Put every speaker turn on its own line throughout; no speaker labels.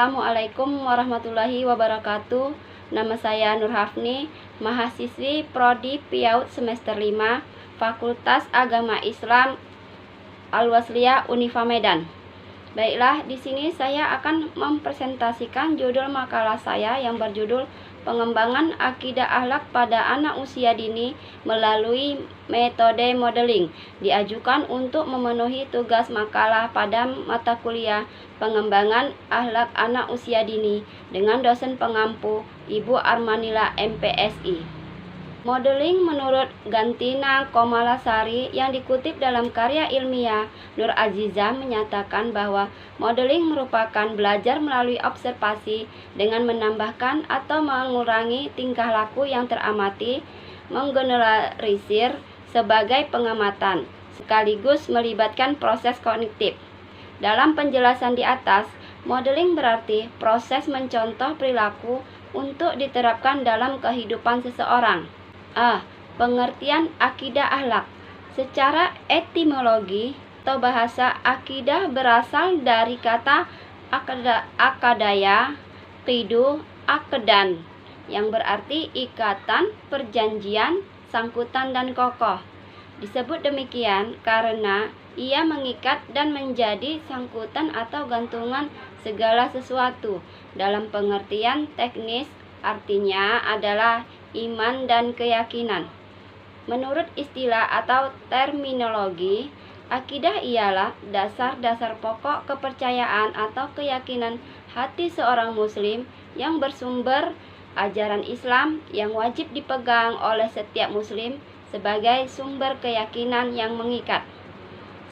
Assalamualaikum warahmatullahi wabarakatuh. Nama saya Nur Hafni, mahasiswi Prodi PIAUD semester 5, Fakultas Agama Islam Al-Wasliyah Unifa Medan. Baiklah, di sini saya akan mempresentasikan judul makalah saya yang berjudul Pengembangan Akidah Akhlak pada Anak Usia Dini melalui Metode Modeling, diajukan untuk memenuhi tugas makalah pada mata kuliah Pengembangan Akhlak Anak Usia Dini dengan dosen pengampu Ibu Armanila MPSI. Modeling menurut Gantina Komalasari yang dikutip dalam karya ilmiah Nur Azizah menyatakan bahwa modeling merupakan belajar melalui observasi dengan menambahkan atau mengurangi tingkah laku yang teramati, menggeneralisir sebagai pengamatan, sekaligus melibatkan proses kognitif. Dalam penjelasan di atas, modeling berarti proses mencontoh perilaku untuk diterapkan dalam kehidupan seseorang. Pengertian akidah akhlak. Secara etimologi atau bahasa, akidah berasal dari kata akadaya, qidu, akedan, yang berarti ikatan, perjanjian, sangkutan, dan kokoh. Disebut demikian karena ia mengikat dan menjadi sangkutan atau gantungan segala sesuatu. Dalam pengertian teknis, artinya adalah iman dan keyakinan. Menurut istilah atau terminologi, akidah ialah dasar-dasar pokok kepercayaan atau keyakinan hati seorang muslim yang bersumber ajaran Islam yang wajib dipegang oleh setiap muslim sebagai sumber keyakinan yang mengikat.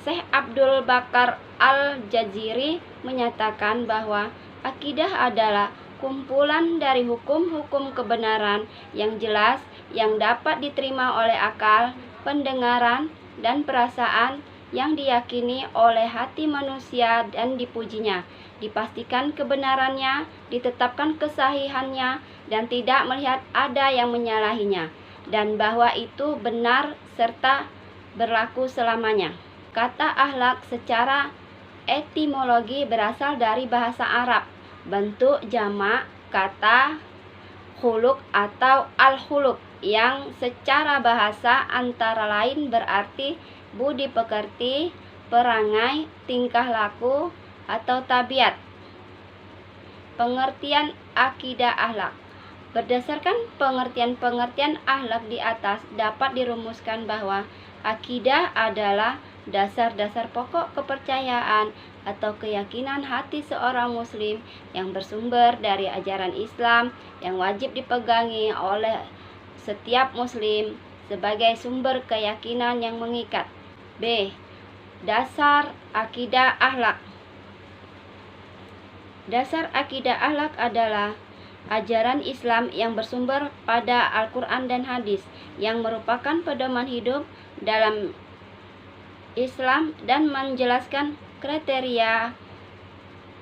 Syekh Abdul Bakar Al-Jaziri menyatakan bahwa akidah adalah kumpulan dari hukum-hukum kebenaran yang jelas yang dapat diterima oleh akal, pendengaran, dan perasaan yang diyakini oleh hati manusia dan dipujinya, dipastikan kebenarannya, ditetapkan kesahihannya, dan tidak melihat ada yang menyalahinya, dan bahwa itu benar serta berlaku selamanya. Kata akhlak secara etimologi berasal dari bahasa Arab. Bentuk jamak kata khuluq atau al-khuluq yang secara bahasa antara lain berarti budi pekerti, perangai, tingkah laku, atau tabiat. Pengertian akidah akhlak. Berdasarkan pengertian-pengertian akhlak di atas dapat dirumuskan bahwa akidah adalah dasar-dasar pokok kepercayaan atau keyakinan hati seorang muslim yang bersumber dari ajaran Islam yang wajib dipegangi oleh setiap muslim sebagai sumber keyakinan yang mengikat. B. Dasar akidah akhlak. Dasar akidah akhlak adalah ajaran Islam yang bersumber pada Al-Quran dan Hadis yang merupakan pedoman hidup dalam Islam dan menjelaskan kriteria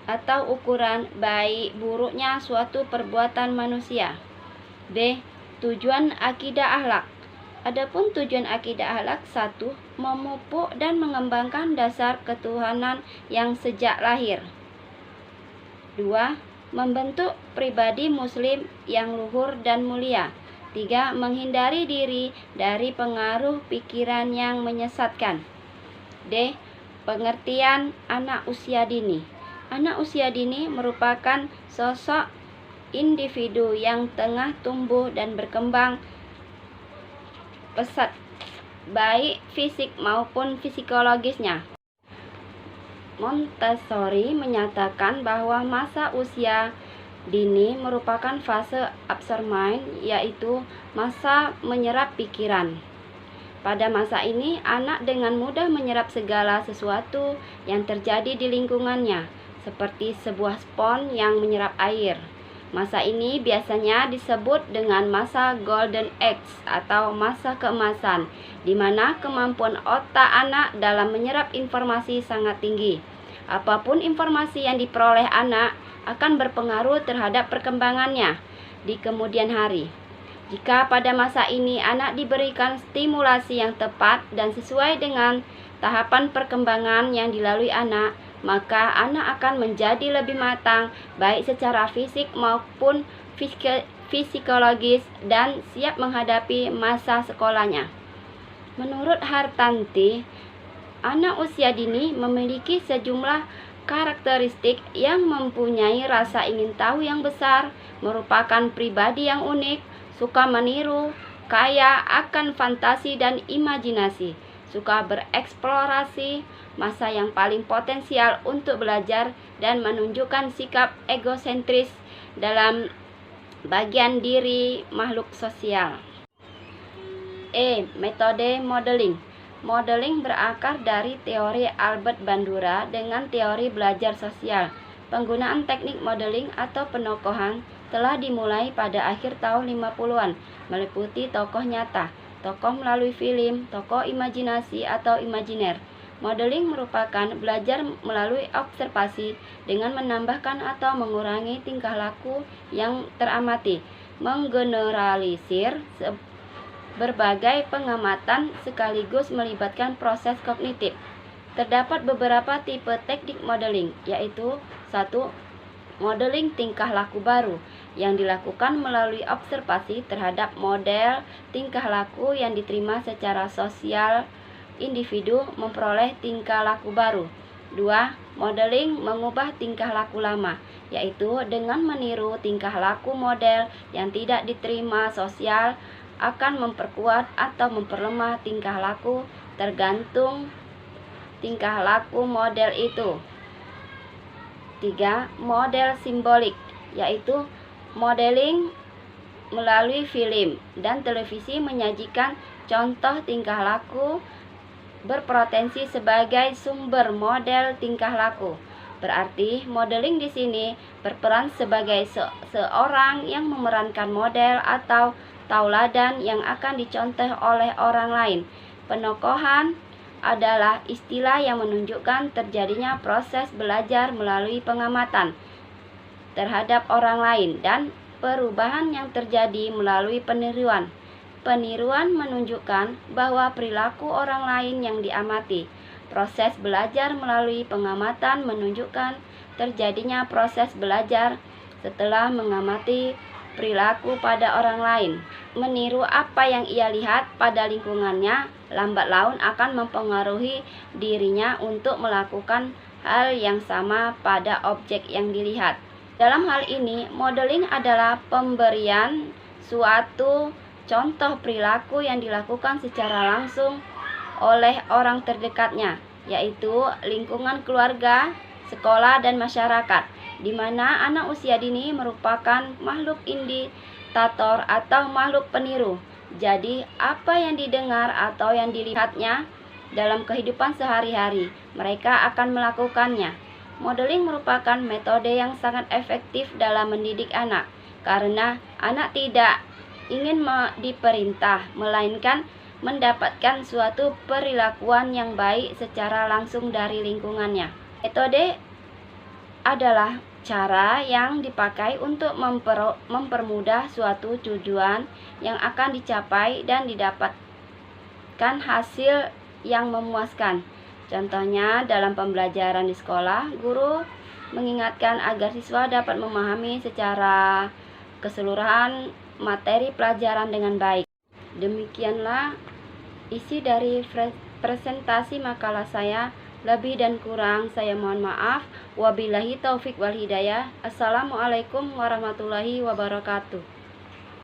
atau ukuran baik buruknya suatu perbuatan manusia. B. Tujuan akidah akhlak. Adapun tujuan akidah akhlak: 1. Memupuk dan mengembangkan dasar ketuhanan yang sejak lahir. 2. Membentuk pribadi muslim yang luhur dan mulia. 3. Menghindari diri dari pengaruh pikiran yang menyesatkan. D. Pengertian anak usia dini. Anak usia dini merupakan sosok individu yang tengah tumbuh dan berkembang pesat, baik fisik maupun psikologisnya. Montessori menyatakan bahwa masa usia dini merupakan fase absorb mind, yaitu masa menyerap pikiran. Pada masa ini, anak dengan mudah menyerap segala sesuatu yang terjadi di lingkungannya, seperti sebuah spons yang menyerap air. Masa ini biasanya disebut dengan masa Golden Age atau masa keemasan, di mana kemampuan otak anak dalam menyerap informasi sangat tinggi. Apapun informasi yang diperoleh anak akan berpengaruh terhadap perkembangannya di kemudian hari. Jika pada masa ini anak diberikan stimulasi yang tepat dan sesuai dengan tahapan perkembangan yang dilalui anak, maka anak akan menjadi lebih matang, baik secara fisik maupun psikologis, dan siap menghadapi masa sekolahnya. Menurut Hartanti, anak usia dini memiliki sejumlah karakteristik yang mempunyai rasa ingin tahu yang besar, merupakan pribadi yang unik, suka meniru, kaya akan fantasi dan imajinasi, suka bereksplorasi, masa yang paling potensial untuk belajar, dan menunjukkan sikap egosentris dalam bagian diri makhluk sosial. Metode modeling. Modeling berakar dari teori Albert Bandura dengan teori belajar sosial. Penggunaan teknik modeling atau penokohan telah dimulai pada akhir tahun 50-an, meliputi tokoh nyata, tokoh melalui film, tokoh imajinasi atau imajiner. Modeling merupakan belajar melalui observasi dengan menambahkan atau mengurangi tingkah laku yang teramati, menggeneralisir berbagai pengamatan sekaligus melibatkan proses kognitif. Terdapat beberapa tipe teknik modeling, yaitu 1. Modeling tingkah laku baru, yang dilakukan melalui observasi terhadap model tingkah laku yang diterima secara sosial. Individu memperoleh tingkah laku baru. 2. Modeling mengubah tingkah laku lama, yaitu dengan meniru tingkah laku model yang tidak diterima sosial, akan memperkuat atau memperlemah tingkah laku tergantung tingkah laku model itu. 3. Model simbolik, yaitu modeling melalui film dan televisi menyajikan contoh tingkah laku berpotensi sebagai sumber model tingkah laku. Berarti modeling di sini berperan sebagai seorang yang memerankan model atau tauladan yang akan dicontoh oleh orang lain. Penokohan adalah istilah yang menunjukkan terjadinya proses belajar melalui pengamatan terhadap orang lain dan perubahan yang terjadi melalui peniruan. Peniruan menunjukkan bahwa perilaku orang lain yang diamati. Proses belajar melalui pengamatan menunjukkan terjadinya proses belajar setelah mengamati perilaku pada orang lain. Meniru apa yang ia lihat pada lingkungannya, lambat laun akan mempengaruhi dirinya untuk melakukan hal yang sama pada objek yang dilihat. Dalam hal ini, modeling adalah pemberian suatu contoh perilaku yang dilakukan secara langsung oleh orang terdekatnya, yaitu lingkungan keluarga, sekolah, dan masyarakat, di mana anak usia dini merupakan makhluk imitator atau makhluk peniru. Jadi, apa yang didengar atau yang dilihatnya dalam kehidupan sehari-hari, mereka akan melakukannya. Modeling merupakan metode yang sangat efektif dalam mendidik anak, karena anak tidak ingin diperintah, melainkan mendapatkan suatu perilakuan yang baik secara langsung dari lingkungannya. Metode adalah cara yang dipakai untuk mempermudah suatu tujuan yang akan dicapai dan didapatkan hasil yang memuaskan. Contohnya, dalam pembelajaran di sekolah, guru mengingatkan agar siswa dapat memahami secara keseluruhan materi pelajaran dengan baik. Demikianlah isi dari presentasi makalah saya. Lebih dan kurang saya mohon maaf. Wabillahi taufik wal hidayah. Assalamualaikum warahmatullahi wabarakatuh.